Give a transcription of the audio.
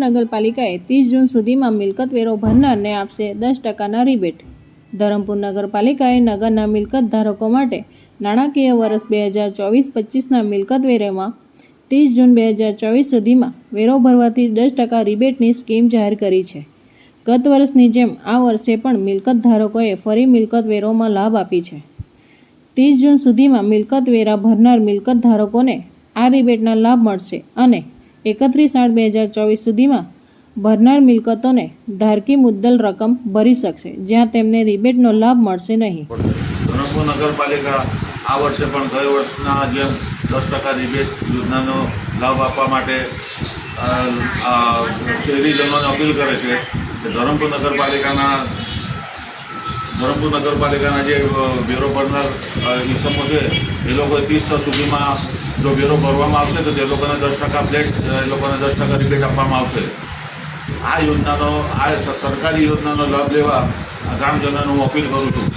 નગરપાલિકાએ 30 જૂન સુધીમાં મિલકત વેરો ભરનારને આપશે 10% રિબેટ। ધરમપુર નગરપાલિકાએ નગરના મિલકત ધારકો માટે નાણાકીય વર્ષ 2024-25ના મિલકત વેરામાં 30 જૂન 2024 સુધીમાં વેરો ભરવાથી 10% રિબેટની સ્કીમ જાહેર કરી છે। ગત વર્ષની જેમ આ વર્ષે પણ મિલકત ધારકોએ ફરી મિલકત વેરોમાં લાભ આપી છે। 30 જૂન સુધીમાં મિલકત વેરા ભરનાર મિલકત ધારકોને આ રિબેટના લાભ મળશે અને 31/8/2024 સુધીમાં ભરનાર મિલકતોને ધારકી મુદ્દલ રકમ ભરી શકશે, જ્યાં તેમને રિબેટનો લાભ મળશે નહીં। ધરમપુર નગરપાલિકા આ વર્ષે પણ ગઈ વર્ષના જેમ 10% રિબેટ યોજનાનો લાભ આપવા માટે શહેરીજનોને અપીલ કરે છે કે ધરમપુર નગરપાલિકાના જે વેરો ભરનાર ઇસમો છે એ લોકો 30 સુધીમાં જો વેરો ભરવામાં આવશે તો તે લોકોને 10% ફ્લેટ એ લોકોને 10% રિબેટ આપવામાં આવશે। આ સરકારી યોજનાનો લાભ લેવા ગ્રામજનોને હું અપીલ કરું છું।